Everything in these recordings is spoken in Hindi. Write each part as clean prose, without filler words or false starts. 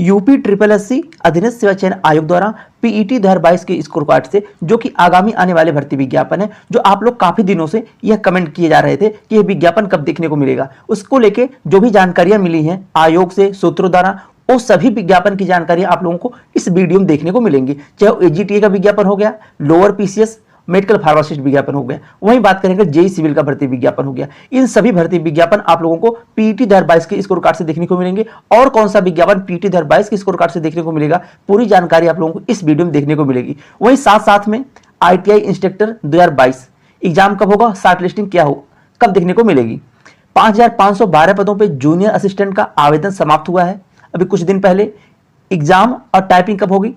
यूपी ट्रिपल एससी अधीनस्थ सेवा चयन आयोग द्वारा पीईटी 2022 के स्कोर कार्ड से जो कि आगामी आने वाले भर्ती विज्ञापन है, जो आप लोग काफी दिनों से यह कमेंट किए जा रहे थे कि यह विज्ञापन कब देखने को मिलेगा, उसको लेके जो भी जानकारियां मिली हैं आयोग से सूत्रों द्वारा, वो सभी विज्ञापन की जानकारी आप लोगों को इस वीडियो में देखने को मिलेंगी। चाहे एजीटीए का विज्ञापन हो गया, लोअर पीसीएस मेडिकल फार्मासिस्ट विज्ञापन हो गया, वहीं बात करेंगे जेई सिविल का भर्ती विज्ञापन हो गया। इन सभी भर्ती विज्ञापन आप लोगों को पीईटी 2022 के स्कोर कार्ड से देखने को मिलेंगे। और कौन सा विज्ञापन पीईटी 2022 के स्कोर कार्ड से देखने को मिलेगा, पूरी जानकारी आप लोगों को इस वीडियो में देखने को मिलेगी। वहीं साथ साथ में आईटीआई इंस्ट्रक्टर 2022 एग्जाम कब होगा, शॉर्ट लिस्टिंग क्या हो, कब देखने को मिलेगी। 5512 पदों पर जूनियर असिस्टेंट का आवेदन समाप्त हुआ है अभी कुछ दिन पहले। एग्जाम और टाइपिंग कब होगी।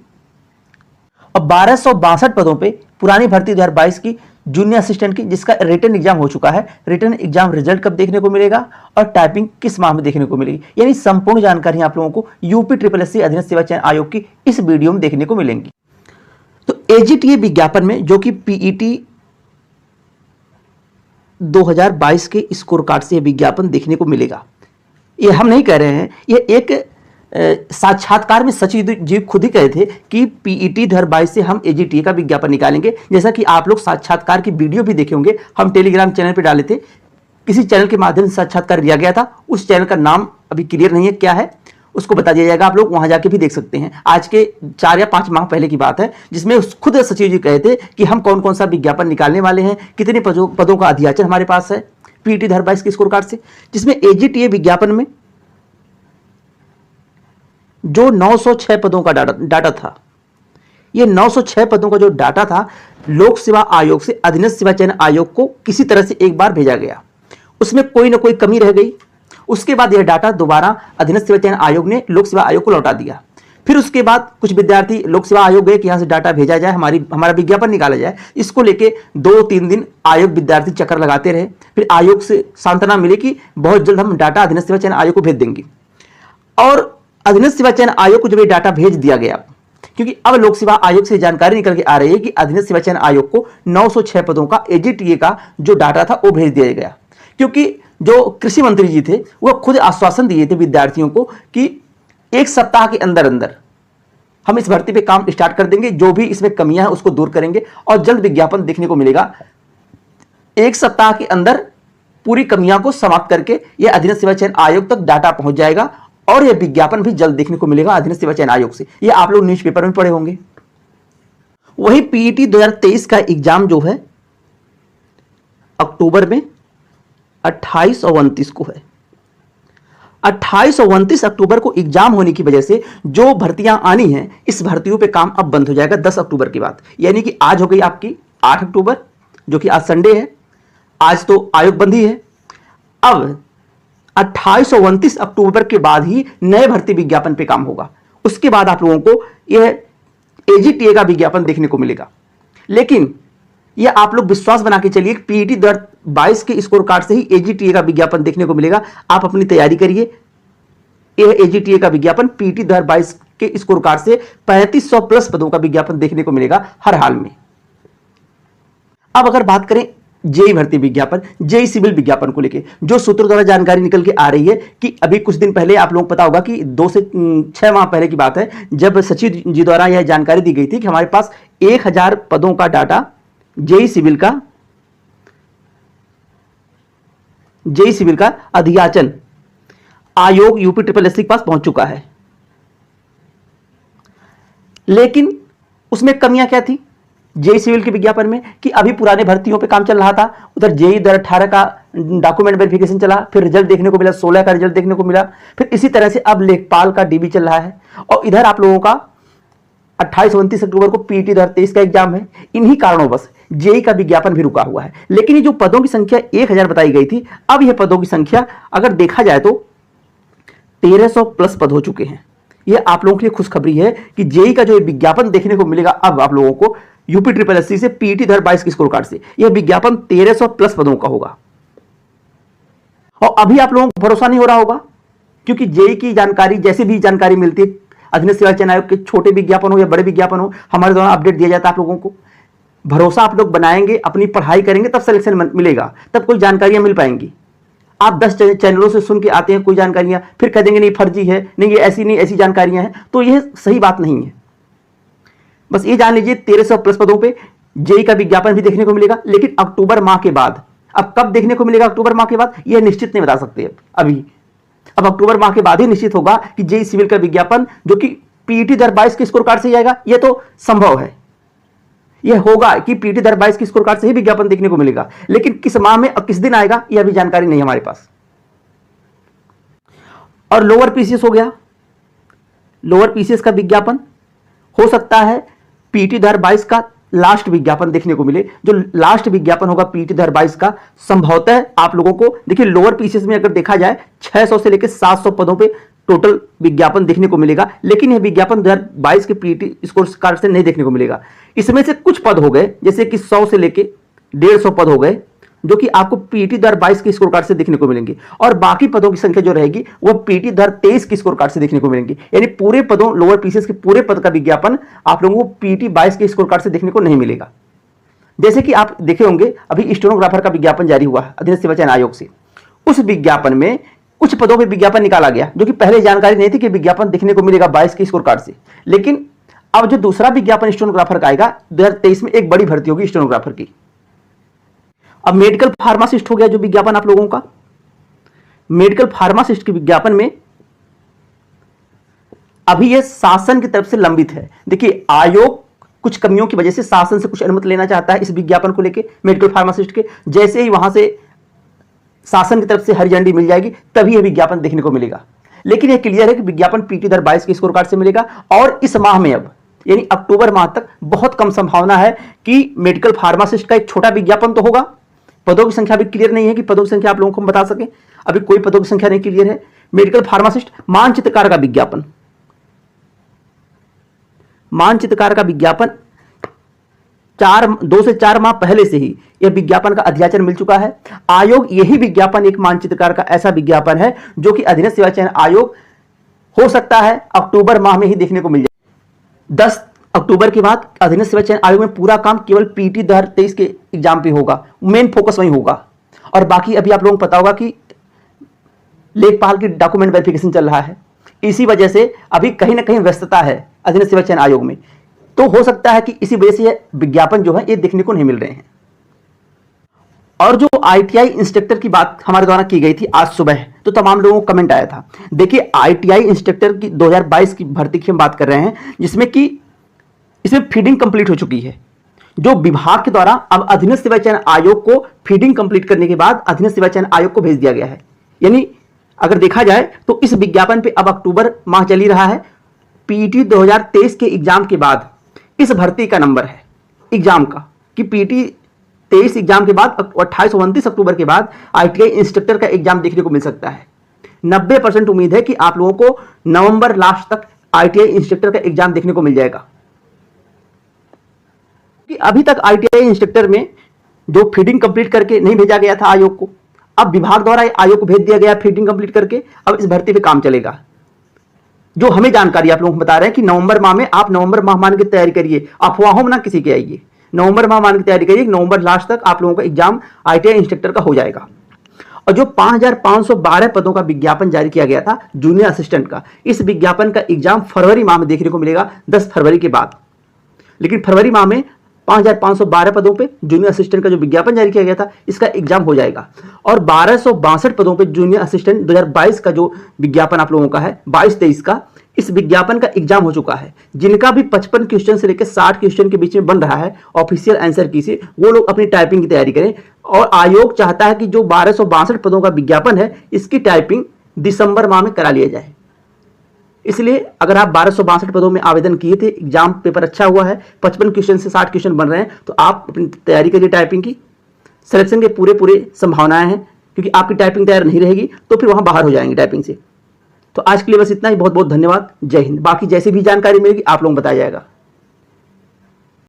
और 1262 पदों पे पुरानी भर्ती 2022 की जूनियर असिस्टेंट की, जिसका रिटन एग्जाम हो चुका है, रिटन एग्जाम रिजल्ट कब देखने को मिलेगा और टाइपिंग किस माह में देखने को मिलेगी, यानी संपूर्ण जानकारी आप लोगों को यूपी ट्रिपल एससी अधीनस्थ सेवा चयन आयोग की इस वीडियो में देखने को मिलेंगी। तो एजीटीए विज्ञापन में जो कि पीईटी 2022 के स्कोर कार्ड से विज्ञापन देखने को मिलेगा, ये हम नहीं कह रहे हैं, ये एक साक्षात्कार में सचिव जी खुद ही कहे थे कि पीईटी 2022 से हम एजीटीए का विज्ञापन निकालेंगे। जैसा कि आप लोग साक्षात्कार की वीडियो भी देखे होंगे, हम टेलीग्राम चैनल पे डाले थे, किसी चैनल के माध्यम से साक्षात्कार दिया गया था। उस चैनल का नाम अभी क्लियर नहीं है क्या है, उसको बता दिया जाएगा, आप लोग वहां जाके भी देख सकते हैं। आज के 4 या 5 माह पहले की बात है, जिसमें खुद सचिव जी कहे थे कि हम कौन कौन सा विज्ञापन निकालने वाले हैं, कितने पदों का अध्याचन हमारे पास है पीईटी 2022 के स्कोर कार्ड से। जिसमें एजीटीए विज्ञापन में जो 906 पदों का डाटा था, ये 906 पदों का जो डाटा था लोक सेवा आयोग से अधीनस्थ सेवा चयन आयोग को किसी तरह से एक बार भेजा गया, उसमें कोई ना कोई कमी रह गई। उसके बाद यह डाटा दोबारा अधीनस्थ सेवा चयन आयोग ने लोक सेवा आयोग को लौटा दिया। फिर उसके बाद कुछ विद्यार्थी लोक सेवा आयोग गए कि यहां से डाटा भेजा जाए, हमारा विज्ञापन निकाला जाए। इसको लेके 2-3 दिन आयोग विद्यार्थी चक्कर लगाते रहे। फिर आयोग से सांत्वना मिली कि बहुत जल्द हम डाटा अधीनस्थ सेवा चयन आयोग को भेज देंगे। और अधीनस्थ सेवा चयन आयोग को जब ये डाटा भेज दिया गया, क्योंकि अब लोक सेवा आयोग से जानकारी निकल के आ रही है कि अधीनस्थ सेवा चयन आयोग को 906 पदों का एजीटीए का जो डाटा था वो भेज दिया गया। क्योंकि जो कृषि मंत्री जी थे वो खुद आश्वासन दिए थे विद्यार्थियों को कि 1 सप्ताह के अंदर अंदर हम इस भर्ती पे काम स्टार्ट कर देंगे, जो भी इसमें कमियां हैं उसको दूर करेंगे और जल्द विज्ञापन देखने को मिलेगा। 1 सप्ताह के अंदर पूरी कमियां को समाप्त करके यह अधीनस्थ सेवा चयन आयोग तक डाटा पहुंच जाएगा और यह विज्ञापन भी जल्द देखने को मिलेगा अधीनस्थ सेवा चयन आयोग से। यह आप लोग न्यूज़पेपर में पढ़े होंगे। वही पीईटी 2023 का एग्जाम जो है अक्टूबर में 28 और 29 को है। 28 और 29 अक्टूबर को एग्जाम होने की वजह से जो भर्तियां आनी हैं, इस भर्तियों पे काम अब बंद हो जाएगा 10 अक्टूबर के बाद। यानी कि आज हो गई आपकी 8 अक्टूबर, जो कि आज संडे है, आज तो आयोग बंद ही है। अब 28 और 29 अक्टूबर के बाद ही नए भर्ती विज्ञापन पे काम होगा। उसके बाद आप लोगों को यह एजीटीए का विज्ञापन देखने को मिलेगा। लेकिन यह आप लोग विश्वास बना के चलिए, पीईटी 2022 के स्कोर कार्ड से ही एजीटीए का विज्ञापन देखने को मिलेगा। आप अपनी तैयारी करिए। यह एजीटीए का विज्ञापन पीईटी 2022 के स्कोर कार्ड से 3500 प्लस पदों का विज्ञापन देखने को मिलेगा हर हाल में। अब अगर बात करें जेई भर्ती विज्ञापन, जेई सिविल विज्ञापन को लेके जो सूत्रों द्वारा जानकारी निकल के आ रही है कि अभी कुछ दिन पहले आप लोगों को पता होगा कि 2 से 6 माह पहले की बात है, जब सचिव जी द्वारा यह जानकारी दी गई थी कि हमारे पास 1000 पदों का डाटा जेई सिविल का अध्याचन आयोग यूपी ट्रिपल एससी के पास पहुंच चुका है। लेकिन उसमें कमियां क्या थी जेई सिविल के विज्ञापन में, कि अभी पुराने भर्तियों पे काम चल रहा था, उधर जेई 2018 का डॉक्यूमेंट वेरिफिकेशन चला, फिर रिजल्ट देखने को मिला, 16 का रिजल्ट देखने को मिला, फिर इसी तरह से अब लेखपाल का डीबी चल रहा है। और इधर आप लोगों का 28-29 अक्टूबर को पीईटी 2023 का एग्जाम है। इन्हीं कारणों बस जेई का विज्ञापन भी रुका हुआ है। लेकिन ये जो पदों की संख्या 1000 बताई गई थी, अब यह पदों की संख्या अगर देखा जाए तो 1300 प्लस पद हो चुके हैं। यह आप लोगों के लिए खुशखबरी है कि जेई का जो विज्ञापन देखने को मिलेगा अब आप लोगों को यूपी ट्रिपल एससी से पीईटी 2022 के स्कोर कार्ड से, यह विज्ञापन 1300 प्लस पदों का होगा। और अभी आप लोगों को भरोसा नहीं हो रहा होगा, क्योंकि जेई की जानकारी जैसे भी जानकारी मिलती है, अधीनस्थ सेवा चयन आयोग के छोटे विज्ञापन हो या बड़े विज्ञापन हो, हमारे द्वारा अपडेट दिया जाता है आप लोगों को। भरोसा आप लोग बनाएंगे, अपनी पढ़ाई करेंगे, तब सिलेक्शन मिलेगा, तब कोई जानकारियां मिल पाएंगी। आप 10 चैनलों से सुन के आते हैं कोई जानकारियां, फिर कह देंगे नहीं फर्जी है, नहीं ये ऐसी नहीं ऐसी जानकारियां हैं, तो यह सही बात नहीं है। बस ये जान लीजिए 1300 प्लस पदों पे जेई का विज्ञापन भी देखने को मिलेगा, लेकिन अक्टूबर माह के बाद। अब कब देखने को मिलेगा अक्टूबर माह के बाद, यह निश्चित नहीं बता सकते अभी। अब अक्टूबर माह के बाद ही निश्चित होगा कि जेई सिविल का विज्ञापन जो कि पीईटी दर 22 के स्कोर कार्ड से आएगा, यह तो संभव है। यह होगा कि पीईटी दर 22 के स्कोर कार्ड से ही विज्ञापन देखने को मिलेगा, लेकिन किस माह में और किस दिन आएगा यह अभी जानकारी नहीं है हमारे पास। और लोअर पीसीएस हो गया, लोअर पीसीएस का विज्ञापन हो सकता है पीईटी दर 22 का लास्ट विज्ञापन देखने को मिले। जो लास्ट विज्ञापन होगा पीईटी दर 22 का, संभवतः आप लोगों को देखिए लोअर पीसीएस में अगर देखा जाए 600 से लेकर 700 पदों पे टोटल विज्ञापन देखने को मिलेगा, लेकिन यह विज्ञापन 2022 के पीईटी स्कोर कार्ड से नहीं देखने को मिलेगा। इसमें से कुछ पद हो गए, जैसे कि 100 से लेके 150 पद हो गए, जो कि आपको पीईटी दर 22 के स्कोर कार्ड से देखने को मिलेंगे, और बाकी पदों की संख्या जो रहेगी वह पीईटी दर 23 के स्कोर कार्ड से देखने को मिलेंगी। यानी पूरे पदों, लोअर पीसीएस के पूरे पद का विज्ञापन आप लोगों को पीईटी 22 के स्कोर कार्ड से देखने को नहीं मिलेगा। जैसे कि आप देखे होंगे अभी स्टेनोग्राफर का विज्ञापन जारी हुआ है अधीनस्थ सेवा चयन आयोग से, उस विज्ञापन में कुछ पदों पर विज्ञापन निकाला गया जो कि पहले जानकारी नहीं थी कि विज्ञापन देखने को मिलेगा 22 के स्कोर कार्ड से। लेकिन अब जो दूसरा विज्ञापन स्टेनोग्राफर का आएगा 2023 में, एक बड़ी भर्ती होगी स्टेनोग्राफर की। अब मेडिकल फार्मासिस्ट हो गया जो विज्ञापन आप लोगों का, मेडिकल फार्मासिस्ट के विज्ञापन में अभी यह शासन की तरफ से लंबित है। देखिए आयोग कुछ कमियों की वजह से शासन से कुछ अनुमति लेना चाहता है इस विज्ञापन को लेकर मेडिकल फार्मासिस्ट के। जैसे ही वहां से शासन की तरफ से हरी झंडी मिल जाएगी तभी यह विज्ञापन देखने को मिलेगा। लेकिन यह क्लियर है कि विज्ञापन पीईटी दर 22 के स्कोर कार्ड से मिलेगा, और इस माह में अब यानी अक्टूबर माह तक बहुत कम संभावना है कि मेडिकल फार्मासिस्ट का एक छोटा विज्ञापन तो होगा। पदों की संख्या भी क्लियर नहीं है कि पदों की संख्या आप लोगों को हम बता सकें, अभी कोई पदों की संख्या नहीं क्लियर है। मेडिकल फार्मासिस्ट मानचित्रकार का विज्ञापन, मानचित्रकार का विज्ञापन 2 से 4 माह पहले से ही यह विज्ञापन का अध्याचन मिल चुका है। आयोग यही विज्ञापन एक मानचित्रकार का ऐसा विज्ञापन है जो कि अधीनस्थ सेवा चयन आयोग हो सकता है अक्टूबर माह में ही देखने को मिल जाए। 10 अक्टूबर के बाद अधीनस्थ सेवा चयन आयोग में पूरा काम केवल पीईटी दर 23 के एग्जाम पे होगा, मेन फोकस वहीं होगा। और बाकी अभी आप लोगों को पता होगा कि लेखपाल की डॉक्यूमेंट वेरिफिकेशन चल रहा है, इसी वजह से अभी कहीं ना कहीं व्यस्तता है अधीनस्थ सेवा चयन आयोग में। तो हो सकता है कि इसी वजह से विज्ञापन जो है ये देखने को नहीं मिल रहे हैं। और जो आईटीआई इंस्ट्रक्टर की बात हमारे द्वारा की गई थी आज सुबह, तो तमाम लोगों को कमेंट आया था। देखिए आईटीआई इंस्ट्रक्टर की 2022 की भर्ती की हम बात कर रहे हैं, जिसमें कि इसमें फीडिंग कंप्लीट हो चुकी है। जो विभाग के द्वारा अब अधीनस्थ सेवा चयन आयोग को फीडिंग कंप्लीट करने के बाद अधीनस्थ सेवा चयन आयोग को भेज दिया गया है। यानी अगर देखा जाए तो इस विज्ञापन पे अब अक्टूबर माह चल ही रहा है। पीईटी 2023 के एग्जाम के बाद इस भर्ती का नंबर है एग्जाम का कि पीईटी 23 एग्जाम के बाद 28 और 29 अक्टूबर के बाद आईटीआई इंस्ट्रक्टर का एग्जाम देखने को मिल सकता है। 90% उम्मीद है कि आप लोगों को नवंबर लास्ट तक आईटीआई इंस्ट्रक्टर का एग्जाम देखने को मिल जाएगा। कि अभी तक आईटीआई इंस्ट्रक्टर में जो फीडिंग कंप्लीट करके नहीं भेजा गया था आयोग को, अब विभाग द्वारा आयोग को भेज दिया गया फीडिंग कंप्लीट करके। अब इस भर्ती पे काम चलेगा। जो हमें जानकारी आप लोगों को बता रहे हैं कि नवंबर माह में, आप नवंबर माह मान के तैयारी करिए, अफवाहों में ना किसी के आइए। नवंबर माह मान की तैयारी करिए, नवंबर लास्ट तक आप लोगों का एग्जाम आईटीआई इंस्ट्रक्टर का हो जाएगा। और जो 5512 पदों का विज्ञापन जारी किया गया था जूनियर असिस्टेंट का, इस विज्ञापन का एग्जाम फरवरी माह में देखने को मिलेगा, 10 फरवरी के बाद। लेकिन फरवरी माह में 5512 पदों पे जूनियर असिस्टेंट का जो विज्ञापन जारी किया गया था, इसका एग्जाम हो जाएगा। और 1262 पदों पे जूनियर असिस्टेंट 2022 का जो विज्ञापन आप लोगों का है 22-23 का, इस विज्ञापन का एग्जाम हो चुका है। जिनका भी 55 क्वेश्चन से लेकर 60 क्वेश्चन के बीच में बन रहा है ऑफिशियल आंसर की से, वो लोग अपनी टाइपिंग की तैयारी करें। और आयोग चाहता है कि जो 1262 पदों का विज्ञापन है, इसकी टाइपिंग दिसंबर माह में करा लिया जाए। इसलिए अगर आप 1262 पदों में आवेदन किए थे, एग्जाम पेपर अच्छा हुआ है, 55 क्वेश्चन से 60 क्वेश्चन बन रहे हैं, तो आप अपनी तैयारी करिए टाइपिंग की। सिलेक्शन के पूरे संभावनाएं हैं, क्योंकि आपकी टाइपिंग तैयार नहीं रहेगी तो फिर वहां बाहर हो जाएंगे टाइपिंग से। तो आज के लिए बस इतना ही। बहुत बहुत धन्यवाद। जय हिंद। बाकी जैसे भी जानकारी मिलेगी आप लोगों को बताया जाएगा।